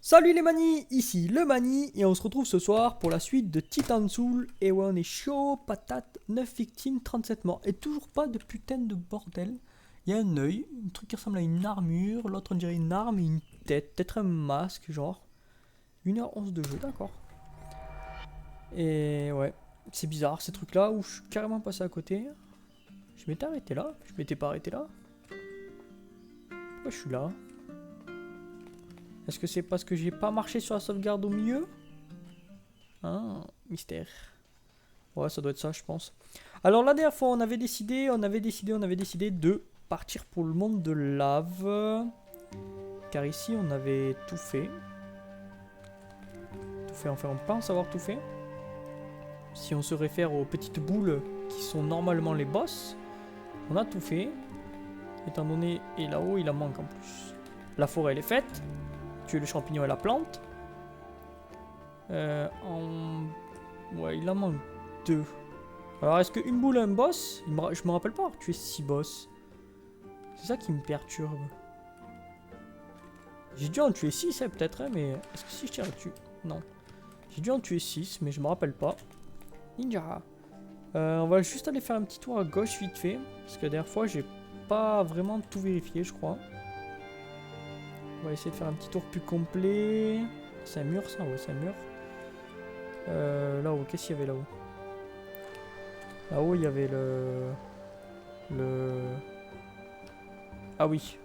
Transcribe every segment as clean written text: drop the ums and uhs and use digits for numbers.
Salut les manis, ici le Mani et on se retrouve ce soir pour la suite de Titan Soul. Et ouais, on est chaud, patate, 9 victimes, 37 morts. Et toujours pas de putain de bordel. Il y a un œil, un truc qui ressemble à une armure, l'autre on dirait une arme et une tête, peut-être un masque genre. 1h11 de jeu, d'accord. Et ouais, c'est bizarre ces trucs là où je suis carrément passé à côté. Je m'étais arrêté là, je m'étais pas arrêté là. Pourquoi je suis là? Est-ce que c'est parce que j'ai pas marché sur la sauvegarde au milieu? Ah, mystère. Ouais, ça doit être ça, je pense. Alors la dernière fois, on avait décidé de partir pour le monde de lave. Car ici, on avait tout fait. Enfin, on pense avoir tout fait. Si on se réfère aux petites boules qui sont normalement les boss, on a tout fait. Étant donné, et là-haut, il en manque en plus. La forêt, elle est faite. Tuer le champignon et la plante. Ouais, il en manque 2. Alors, est-ce qu'une boule a un boss? Je me rappelle pas avoir tué 6 boss. C'est ça qui me perturbe. J'ai dû en tuer 6, peut-être, hein, mais est-ce que si je tire là-dessus? Non. J'ai dû en tuer 6, mais je me rappelle pas. Ninja. On va juste aller faire un petit tour à gauche vite fait. Parce que la dernière fois, j'ai pas vraiment tout vérifié, je crois. On va essayer de faire un petit tour plus complet. C'est un mur, ça? Ouais, c'est un mur. Là-haut, qu'est-ce qu'il y avait là-haut? Là-haut, il y avait le... Ah oui.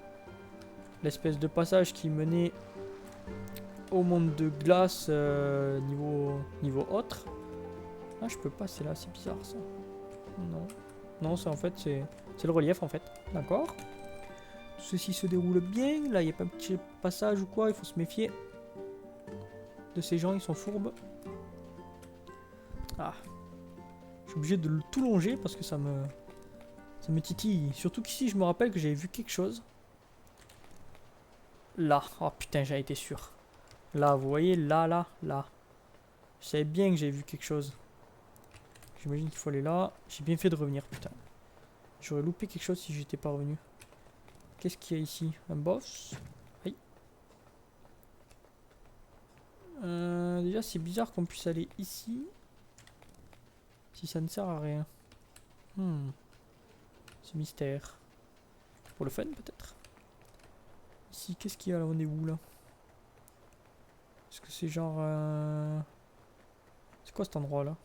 L'espèce de passage qui menait au monde de glace niveau autre. Ah, je peux passer là, c'est bizarre ça. Non. Non, ça en fait, c'est le relief en fait. D'accord. Tout ceci se déroule bien. Là, il n'y a pas un petit passage ou quoi, il faut se méfier de ces gens, ils sont fourbes. Ah. Je suis obligé de tout longer parce que ça me titille. Surtout qu'ici, je me rappelle que j'avais vu quelque chose. Là. Oh putain, j'en étais sûr. Là, vous voyez, là. Je savais bien que j'avais vu quelque chose. J'imagine qu'il faut aller là. J'ai bien fait de revenir, putain. J'aurais loupé quelque chose si j'étais pas revenu. Qu'est-ce qu'il y a ici? Un boss? Aïe. Déjà, c'est bizarre qu'on puisse aller ici. Si ça ne sert à rien. C'est mystère. Pour le fun, peut-être. Ici, qu'est-ce qu'il y a là? On est où, là? Est-ce que c'est genre... C'est quoi cet endroit-là?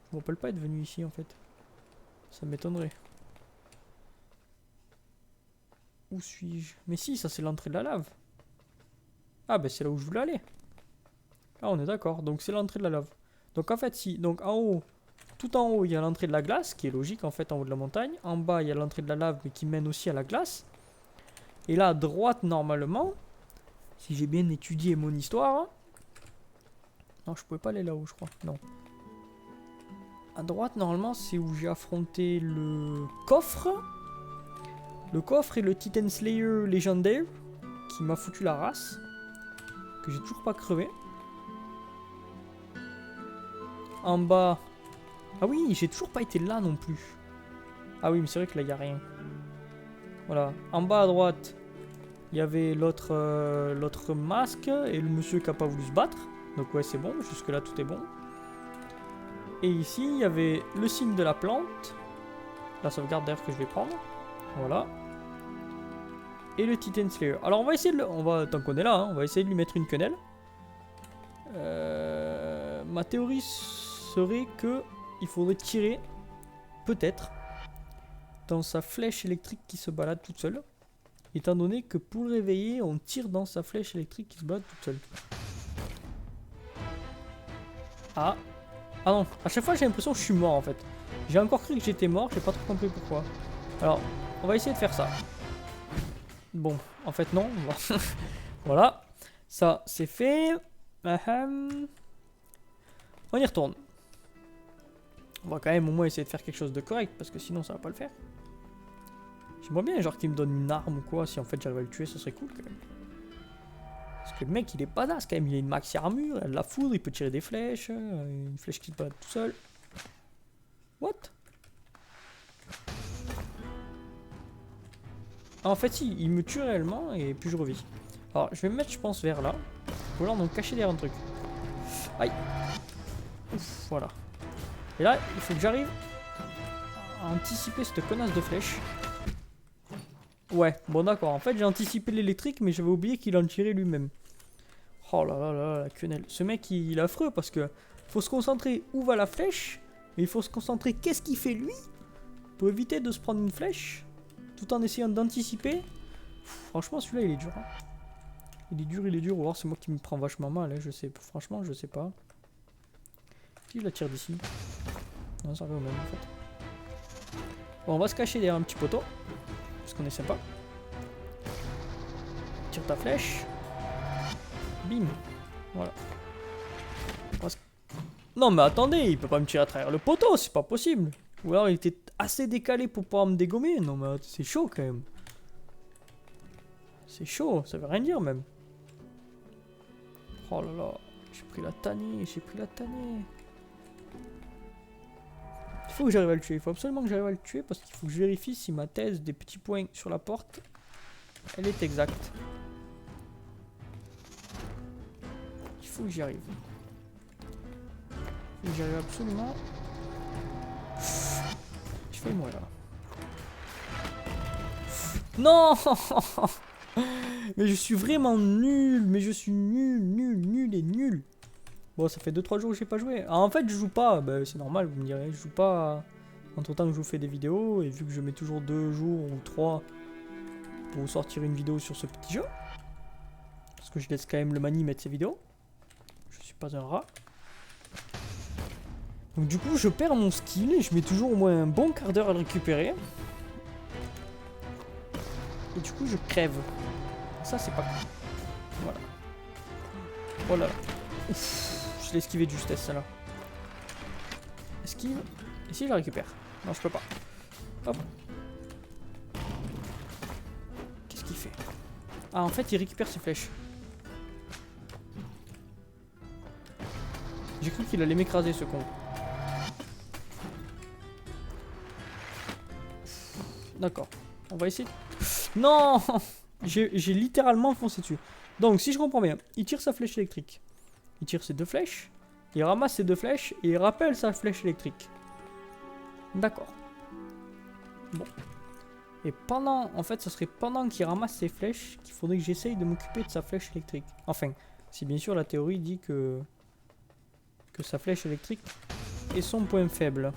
Je me rappelle pas être venu ici, en fait. Ça m'étonnerait. Où suis-je? Mais si, ça c'est l'entrée de la lave. Ah bah c'est là où je voulais aller. Ah, on est d'accord, donc c'est l'entrée de la lave. Donc en fait si, donc en haut, tout en haut il y a l'entrée de la glace, qui est logique en fait en haut de la montagne. En bas il y a l'entrée de la lave mais qui mène aussi à la glace. Et là à droite normalement, si j'ai bien étudié mon histoire... Hein. Non, je pouvais pas aller là-haut je crois, non. À droite normalement c'est où j'ai affronté le coffre. Le coffre et le Titan Slayer légendaire qui m'a foutu la race. Que j'ai toujours pas crevé. En bas. Ah oui, j'ai toujours pas été là non plus. Ah oui, mais c'est vrai que là, il n'y a rien. Voilà. En bas à droite, il y avait l'autre masque et le monsieur qui n'a pas voulu se battre. Donc ouais, c'est bon. Jusque là, tout est bon. Et ici, il y avait le signe de la plante. La sauvegarde d'air que je vais prendre. Voilà. Et le Titan Slayer. Alors on va essayer de tant qu'on est là, hein, on va essayer de lui mettre une quenelle. Ma théorie serait que il faudrait tirer, peut-être, dans sa flèche électrique qui se balade toute seule. Étant donné que pour le réveiller, on tire dans sa flèche électrique qui se balade toute seule. Ah. Ah non, à chaque fois j'ai l'impression que je suis mort en fait. J'ai encore cru que j'étais mort, j'ai pas trop compris pourquoi. Alors, on va essayer de faire ça. Bon, en fait non. Voilà, ça c'est fait. On y retourne. On va quand même au moins essayer de faire quelque chose de correct parce que sinon ça va pas le faire. J'aimerais bien genre qu'il me donne une arme ou quoi. Si en fait j'arrive à le tuer, ça serait cool quand même. Parce que le mec il est badass quand même. Il a une maxi armure, il a de la foudre, il peut tirer des flèches. Une flèche qui se balade tout seul. What? En fait, si, il me tue réellement et puis je revis. Alors, je vais me mettre, je pense, vers là. Ou alors donc cacher derrière un truc. Aïe. Ouf, voilà. Et là, il faut que j'arrive à anticiper cette connasse de flèche. Ouais, bon d'accord. En fait, j'ai anticipé l'électrique, mais j'avais oublié qu'il en tirait lui-même. Oh là là là, la quenelle. Ce mec, il est affreux parce que faut se concentrer où va la flèche, mais il faut se concentrer qu'est-ce qu'il fait lui pour éviter de se prendre une flèche tout en essayant d'anticiper. Franchement, celui-là, il est dur. Hein. Il est dur, il est dur. Ou alors c'est moi qui me prends vachement mal. Hein. Je sais, franchement, je sais pas. Si je la tire d'ici. Non, ça revient au même en fait. Bon, on va se cacher derrière un petit poteau. Parce qu'on est sympa. Tire ta flèche. Bim. Voilà. Non mais attendez, il peut pas me tirer à travers le poteau, c'est pas possible. Ou alors il était assez décalé pour pouvoir me dégommer. Non mais c'est chaud quand même. C'est chaud, ça veut rien dire même. Oh là là, j'ai pris la tannée, j'ai pris la tannée. Il faut que j'arrive à le tuer, il faut absolument que j'arrive à le tuer parce qu'il faut que je vérifie si ma thèse des petits points sur la porte, elle est exacte. Il faut que j'y arrive. Il faut que j'y arrive absolument. Je fais mourir là. Non. Mais je suis vraiment nul. Mais je suis nul et nul. Bon, ça fait 2-3 jours que j'ai pas joué. Ah, en fait, je joue pas. Bah, c'est normal, vous me direz. Je joue pas entre temps que je vous fais des vidéos. Et vu que je mets toujours 2 jours ou 3 pour vous sortir une vidéo sur ce petit jeu. Parce que je laisse quand même le mani mettre ses vidéos. Je suis pas un rat. Donc du coup, je perds mon skill et je mets toujours au moins un bon quart d'heure à le récupérer. Et du coup, je crève. Ça, c'est pas cool. Voilà. Voilà. Ouf, je l'ai esquivé de justesse, celle-là. Esquive. Et si je la récupère? Non, je peux pas. Hop. Qu'est-ce qu'il fait? Ah, en fait, il récupère ses flèches. J'ai cru qu'il allait m'écraser, ce con. D'accord. On va essayer. Non. J'ai littéralement foncé dessus. Donc, si je comprends bien, il tire sa flèche électrique. Il tire ses 2 flèches. Il ramasse ses 2 flèches. Et il rappelle sa flèche électrique. D'accord. Bon. Et pendant... En fait, ce serait pendant qu'il ramasse ses flèches qu'il faudrait que j'essaye de m'occuper de sa flèche électrique. Enfin, si bien sûr la théorie dit que sa flèche électrique est son point faible.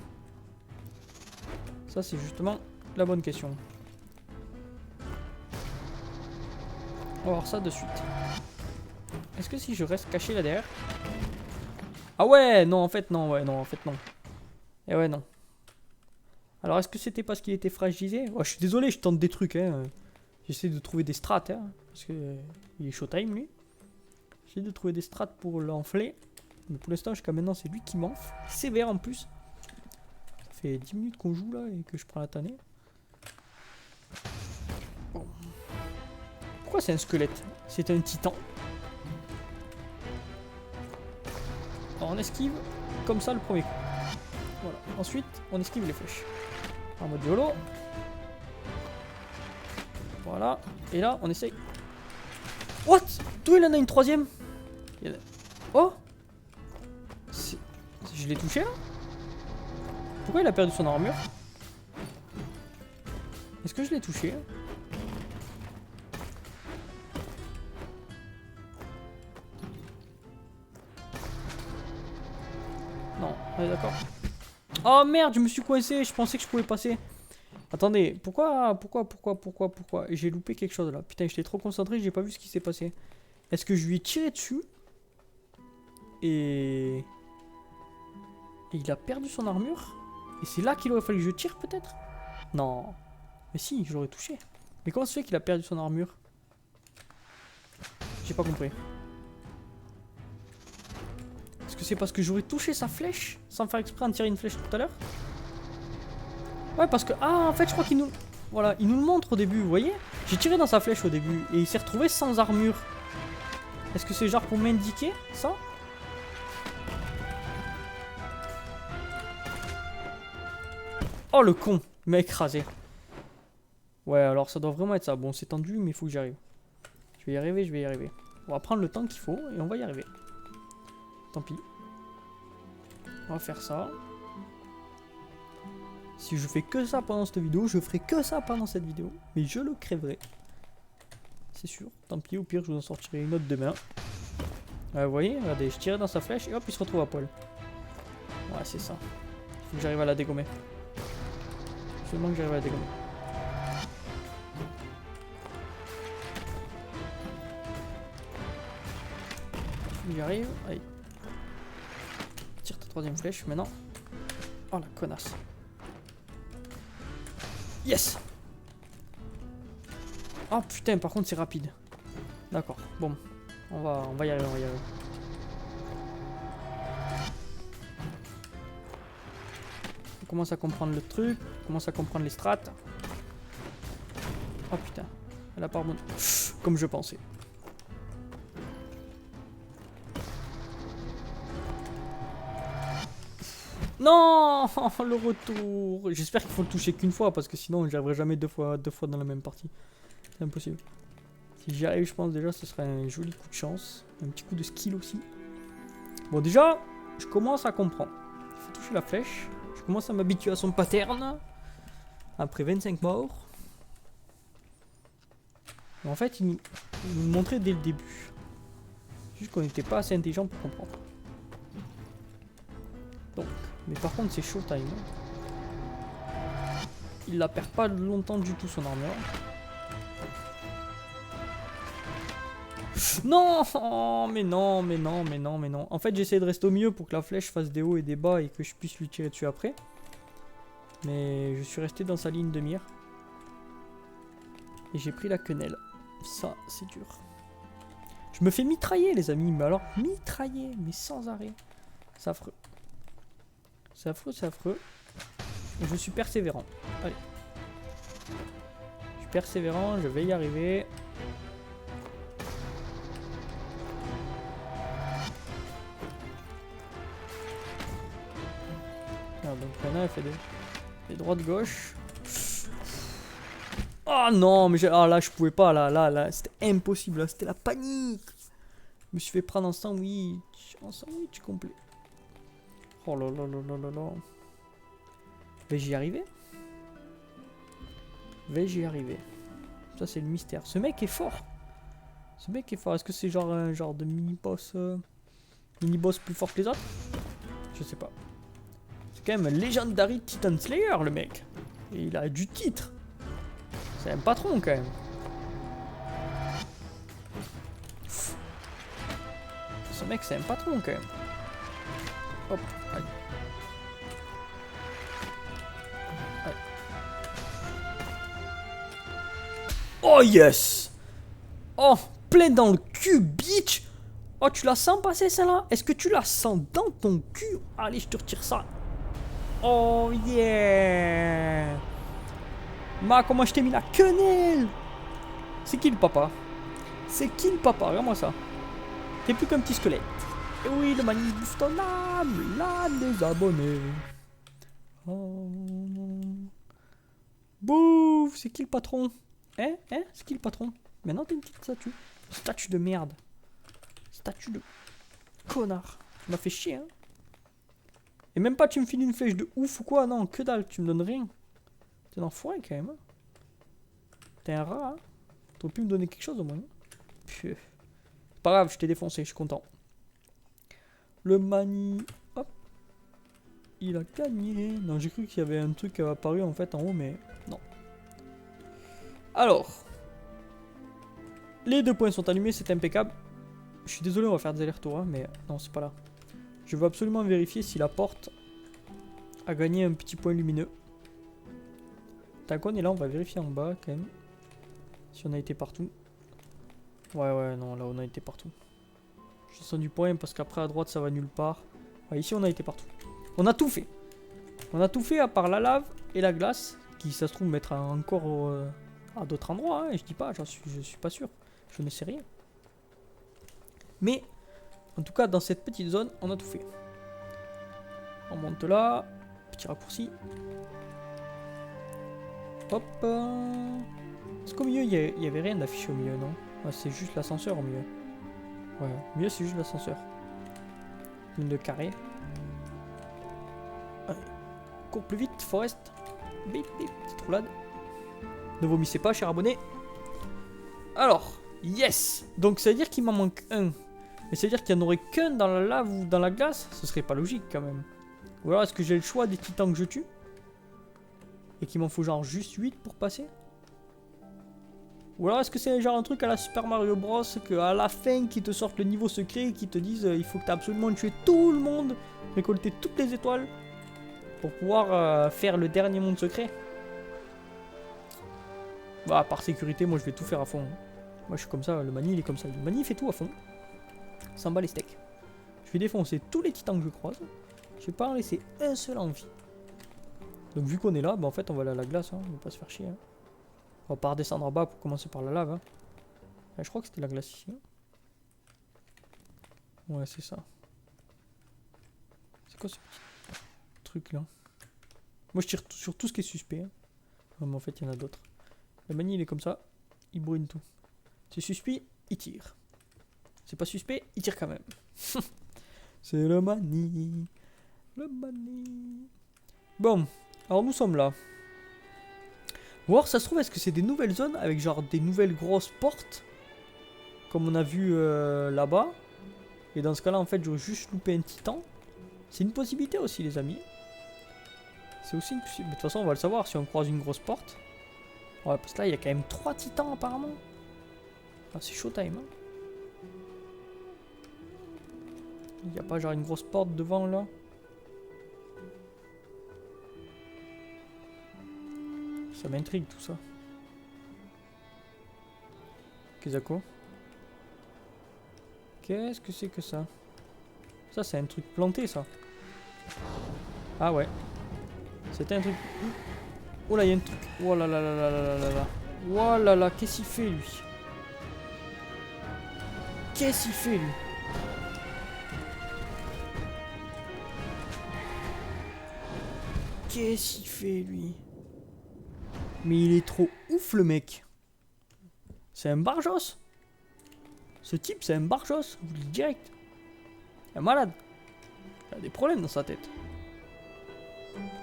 Ça, c'est justement la bonne question. On va voir ça de suite. Est-ce que si je reste caché là derrière... Ah ouais, non, en fait, non, ouais, non, en fait, non. Et ouais, non. Alors, est-ce que c'était parce qu'il était fragilisé? Oh, je suis désolé, je tente des trucs, hein. J'essaie de trouver des strats, hein, parce que il est showtime, lui. J'essaie de trouver des strats pour l'enfler. Mais pour l'instant, jusqu'à maintenant, c'est lui qui m'enfle. Sévère, en plus. Ça fait 10 minutes qu'on joue, là, et que je prends la tannée. Bon. Pourquoi c'est un squelette? C'est un titan. Alors, on esquive comme ça le premier coup. Voilà. Ensuite, on esquive les flèches. En mode YOLO. Voilà. Et là, on essaye. What? D'où il en a une troisième? Oh! Je l'ai touché là? Pourquoi il a perdu son armure? Est-ce que je l'ai touché? Non, on est d'accord. Oh merde, je me suis coincé, je pensais que je pouvais passer. Attendez, pourquoi j'ai loupé quelque chose là. Putain, j'étais trop concentré, j'ai pas vu ce qui s'est passé. Est-ce que je lui ai tiré dessus? Et il a perdu son armure? Et c'est là qu'il aurait fallu que je tire peut-être? Non. Mais si, je l'aurais touché. Mais comment se fait qu'il a perdu son armure? J'ai pas compris. Est-ce que c'est parce que j'aurais touché sa flèche sans faire exprès en tirer une flèche tout à l'heure? Ouais, parce que... Ah, en fait, je crois qu'il nous... Voilà, il nous le montre au début, vous voyez? J'ai tiré dans sa flèche au début et il s'est retrouvé sans armure. Est-ce que c'est genre pour m'indiquer ça? Oh, le con! Il m'a écrasé. Ouais, alors ça doit vraiment être ça. Bon, c'est tendu, mais il faut que j'y arrive. Je vais y arriver, je vais y arriver. On va prendre le temps qu'il faut et on va y arriver. Tant pis. On va faire ça. Si je fais que ça pendant cette vidéo, je ferai que ça pendant cette vidéo. Mais je le crèverai. C'est sûr. Tant pis, au pire, je vous en sortirai une autre demain. Vous voyez, regardez, je tirais dans sa flèche et hop, il se retrouve à poil. Ouais, c'est ça. Il faut que j'arrive à la dégommer. Seulement que j'arrive à la dégommer. J'y arrive. Allez. Tire ta troisième flèche maintenant. Oh la connasse. Yes! Oh putain, par contre c'est rapide. D'accord, bon. On va y arriver, on va y arriver. On commence à comprendre le truc. On commence à comprendre les strats. Oh putain. Elle a pas rebondi. Comme je pensais. Non, le retour. J'espère qu'il faut le toucher qu'une fois parce que sinon j'y arriverai jamais deux fois dans la même partie. C'est impossible. Si j'y arrive, je pense déjà ce serait un joli coup de chance. Un petit coup de skill aussi. Bon déjà, je commence à comprendre. Il faut toucher la flèche. Je commence à m'habituer à son pattern. Après 25 morts. Et en fait, il nous le montrait dès le début. Juste qu'on n'était pas assez intelligent pour comprendre. Donc, mais par contre c'est showtime. Il la perd pas longtemps du tout son armure. Non, mais non, mais non, mais non, mais non. En fait j'essaie de rester au milieu pour que la flèche fasse des hauts et des bas et que je puisse lui tirer dessus après. Mais je suis resté dans sa ligne de mire. Et j'ai pris la quenelle. Ça c'est dur. Je me fais mitrailler les amis, mais alors mitrailler, mais sans arrêt. C'est affreux. C'est affreux, c'est affreux. Et je suis persévérant. Allez. Je suis persévérant, je vais y arriver. Ah, donc maintenant elle fait des droites-gauche. Oh non, mais là je pouvais pas, là, c'était impossible, là, c'était la panique. Je me suis fait prendre en sandwich complet. Oh là là là là là là. Vais-je y arriver? Vais-je y arriver? Ça c'est le mystère. Ce mec est fort. Ce mec est fort. Est-ce que c'est genre un genre de mini-boss plus fort que les autres? Je sais pas. C'est quand même un Legendary Titan Slayer le mec. Et il a du titre. C'est un patron quand même. Ce mec c'est un patron quand même. Hop, allez. Allez. Oh yes! Oh, plein dans le cul, bitch! Oh, tu la sens passer celle-là? Est-ce que tu la sens dans ton cul? Allez, je te retire ça. Oh yeah! Ma, comment je t'ai mis la quenelle! C'est qui le papa? C'est qui le papa? Regarde-moi ça. T'es plus qu'un petit squelette. Et oui, le mani bouffe ton âme, l'âme des abonnés. Oh. Bouf, c'est qui le patron? Hein? C'est qui le patron? Maintenant t'es une petite statue. Statue de merde. Statue de connard. Tu m'as fait chier, hein? Et même pas tu me files une flèche de ouf ou quoi? Non, que dalle, tu me donnes rien. T'es un enfoiré quand même. Hein? T'es un rat, hein? T'aurais pu me donner quelque chose au moins. C'est pas grave, je t'ai défoncé, je suis content. Le mani. Hop. Il a gagné. Non, j'ai cru qu'il y avait un truc apparu en fait en haut, mais non. Alors. Les 2 points sont allumés, c'est impeccable. Je suis désolé, on va faire des allers-retours, hein, mais non, c'est pas là. Je veux absolument vérifier si la porte a gagné un petit point lumineux. Tant qu'on est là, on va vérifier en bas quand même. Si on a été partout. Ouais, non, là on a été partout. Je sens du point parce qu'après à droite ça va nulle part. Ouais, ici on a été partout. On a tout fait. On a tout fait à part la lave et la glace. Qui ça se trouve mettre encore à d'autres endroits. Hein, et je dis pas, je suis pas sûr. Je ne sais rien. Mais en tout cas dans cette petite zone on a tout fait. On monte là. Petit raccourci. Hop. Est-ce qu'au milieu il y avait rien d'affiché au milieu, non? Ah, c'est juste l'ascenseur au milieu. Ouais, mieux c'est juste l'ascenseur. Une de carré. Allez, cours plus vite, Forest. Bip, bip, petite roulade. Ne vomissez pas, cher abonné. Alors, yes. Donc ça veut dire qu'il m'en manque un. Mais ça veut dire qu'il n'y en aurait qu'un dans la lave ou dans la glace. Ce serait pas logique quand même. Ou alors est-ce que j'ai le choix des titans que je tue? Et qu'il m'en faut genre juste 8 pour passer? Ou alors est-ce que c'est genre un truc à la Super Mario Bros, qu'à la fin qui te sortent le niveau secret et qui te disent il faut que tu aies absolument tué tout le monde, récolter toutes les étoiles pour pouvoir faire le dernier monde secret? Bah par sécurité moi je vais tout faire à fond. Moi je suis comme ça, le Mani il est comme ça. Le Mani il fait tout à fond. S'en bat les steaks. Je vais défoncer tous les titans que je croise. Je vais pas en laisser un seul en vie. Donc vu qu'on est là, bah en fait on va aller à la glace, hein. On va pas se faire chier. Hein. On va pas redescendre en bas pour commencer par la lave. Hein. Je crois que c'était la glace ici. Hein. Ouais, c'est ça. C'est quoi ce petit truc là? Moi je tire sur tout ce qui est suspect. Hein. Ouais, mais en fait il y en a d'autres. Le Mani il est comme ça, il brûle tout. C'est suspect, il tire. C'est pas suspect, il tire quand même. C'est le Mani. Le Mani. Bon, alors nous sommes là. Ou alors ça se trouve, est-ce que c'est des nouvelles zones avec genre des nouvelles grosses portes comme on a vu là-bas? Et dans ce cas-là, en fait, j'aurais juste loupé un titan. C'est une possibilité aussi, les amis. C'est aussi une possibilité. De toute façon, on va le savoir si on croise une grosse porte. Ouais, parce que là, il y a quand même 3 titans apparemment. Ah, c'est showtime. Hein. Il n'y a pas genre une grosse porte devant là? Ça m'intrigue tout ça. Kezako. Qu'est-ce que c'est que ça? Ça c'est un truc planté ça. Ah ouais. C'était un truc... Oh là il y a un truc... Oh là là là là là là là. Oh là là, qu'est-ce qu'il fait lui? Qu'est-ce qu'il fait lui? Qu'est-ce qu'il fait lui? Mais il est trop ouf le mec. C'est un barjos. Ce type c'est un barjos. Vous le dites direct. Il est un malade. Il a des problèmes dans sa tête.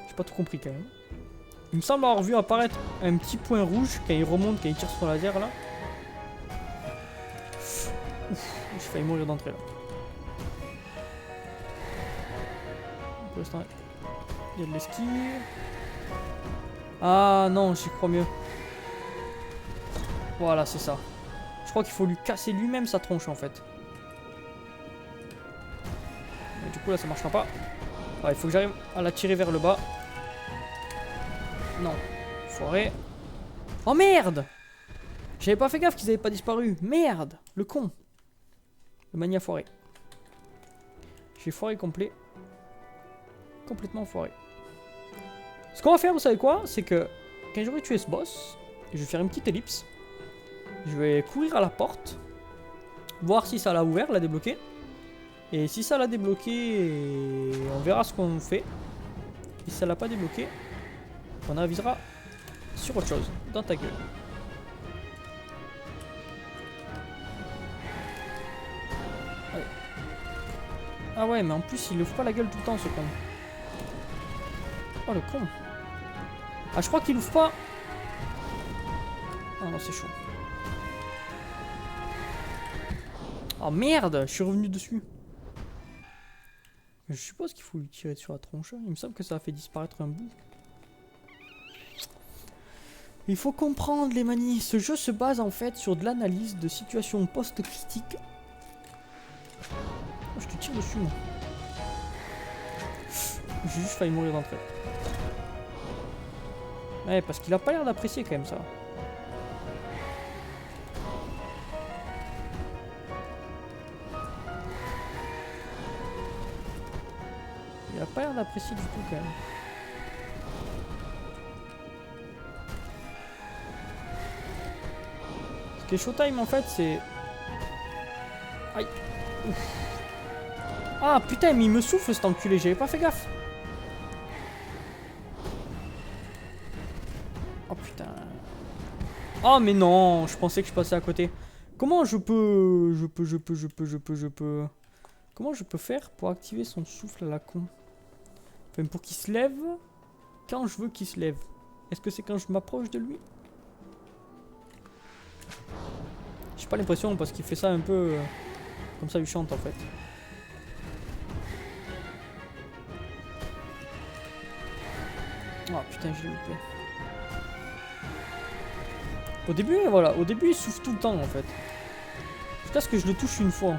J'ai pas tout compris quand même. Il me semble avoir vu apparaître un petit point rouge quand il remonte, quand il tire son laser là. Ouf, j'ai failli mourir d'entrée là. Pour l'instant, il y a de l'esquive. Ah non, j'y crois mieux. Voilà, c'est ça. Je crois qu'il faut lui casser lui-même sa tronche en fait. Mais du coup là ça marchera pas. Ah, il faut que j'arrive à la tirer vers le bas. Non. Foiré. Oh merde! J'avais pas fait gaffe qu'ils avaient pas disparu. Merde! Le con. Le Mani a foiré. J'ai foiré complet. Complètement foiré. Ce qu'on va faire, vous savez quoi? C'est que quand j'aurai tué ce boss, je vais faire une petite ellipse. Je vais courir à la porte. Voir si ça l'a ouvert, l'a débloqué. Et si ça l'a débloqué, on verra ce qu'on fait. Et si ça l'a pas débloqué, on avisera sur autre chose. Dans ta gueule. Allez. Ah ouais, mais en plus, il ouvre pas la gueule tout le temps, ce con. Oh, le con. Ah, je crois qu'il ouvre pas. Ah non, c'est chaud. Oh merde, je suis revenu dessus. Je suppose qu'il faut lui tirer sur la tronche. Il me semble que ça a fait disparaître un bout. Il faut comprendre les manies. Ce jeu se base en fait sur de l'analyse de situations post-critiques. Oh, je te tire dessus moi. J'ai juste failli mourir d'entrée. Ouais, parce qu'il a pas l'air d'apprécier quand même ça. Il a pas l'air d'apprécier du tout quand même. Ce qui est showtime en fait c'est... Aïe. Ouf. Ah putain mais il me souffle cet enculé, j'avais pas fait gaffe. Oh putain. Oh mais non, je pensais que je passais à côté. Comment je peux... Comment je peux faire pour activer son souffle à la con? Enfin, pour qu'il se lève quand je veux qu'il se lève. Est-ce que c'est quand je m'approche de lui? J'ai pas l'impression parce qu'il fait ça un peu... comme ça il chante en fait. Oh putain, je l'ai loupé. Au début, voilà, au début il souffle tout le temps en fait. Jusqu'à ce que je le touche une fois.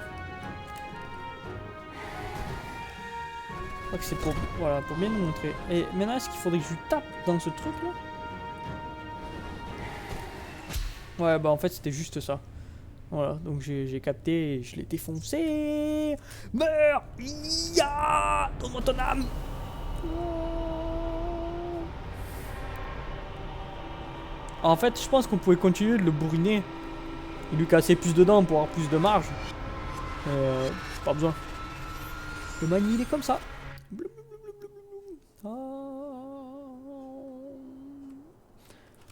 Je crois que c'est pour, voilà, pour bien nous montrer. Et maintenant, est-ce qu'il faudrait que je lui tape dans ce truc là? Ouais, bah en fait c'était juste ça. Voilà, donc j'ai capté et je l'ai défoncé. Meurs! Ya! Donne-moi ton âme! En fait, je pense qu'on pouvait continuer de le bourriner et lui casser plus de dents pour avoir plus de marge. Pas besoin. Le mani, il est comme ça.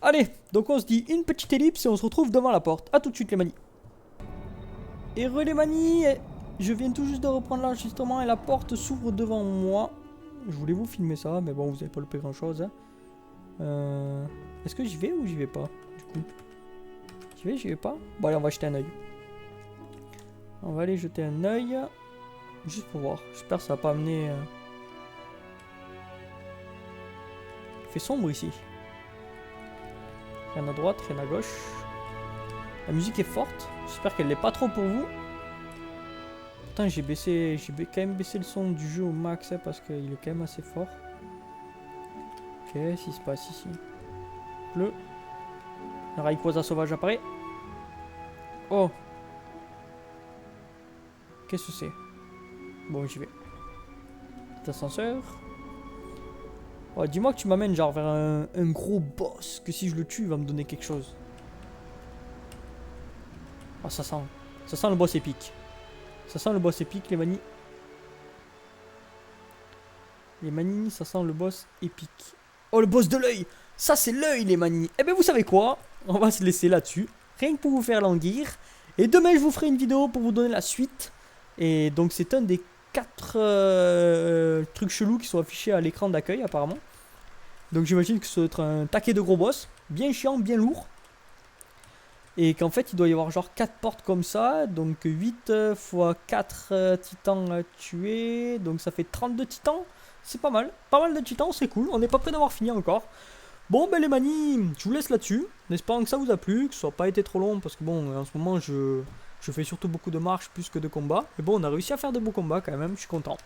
Allez, donc on se dit une petite ellipse et on se retrouve devant la porte. A tout de suite les manis. Et les manis, je viens tout juste de reprendre l'enregistrement et la porte s'ouvre devant moi. Je voulais vous filmer ça, mais bon, vous n'avez pas loupé grand chose. Hein. Est-ce que j'y vais ou j'y vais pas du coup? J'y vais pas? Bon allez, on va jeter un oeil. On va aller jeter un oeil. Juste pour voir. J'espère que ça va pas amener... Il fait sombre ici. Rien à droite, rien à gauche. La musique est forte. J'espère qu'elle n'est pas trop pour vous. Putain, j'ai quand même baissé le son du jeu au max hein, parce qu'il est quand même assez fort. Qu'est-ce qui se passe ici? Le Rayquaza sauvage apparaît. Oh. Qu'est-ce que c'est? Bon, j'y vais. Petit ascenseur. Oh, dis-moi que tu m'amènes genre vers un gros boss. Que si je le tue, il va me donner quelque chose. Oh, ça sent le boss épique. Ça sent le boss épique, les manis. Les manis, ça sent le boss épique. Oh, le boss de l'œil. Ça, c'est l'œil, les manis. Eh bien, vous savez quoi? On va se laisser là-dessus. Rien que pour vous faire languir. Et demain, je vous ferai une vidéo pour vous donner la suite. Et donc, c'est un des 4 trucs chelous qui sont affichés à l'écran d'accueil, apparemment. Donc, j'imagine que ça doit être un taquet de gros boss. Bien chiant, bien lourd. Et qu'en fait, il doit y avoir genre 4 portes comme ça. Donc, 8 x 4 titans à tuer. Donc, ça fait 32 titans. C'est pas mal. Pas mal de titans, c'est cool. On n'est pas près d'avoir fini encore. Bon, ben les manis, je vous laisse là-dessus. En espérant que ça vous a plu, que ce soit pas été trop long. Parce que bon, en ce moment, je fais surtout beaucoup de marches plus que de combats. Mais bon, on a réussi à faire de beaux combats quand même. Je suis content.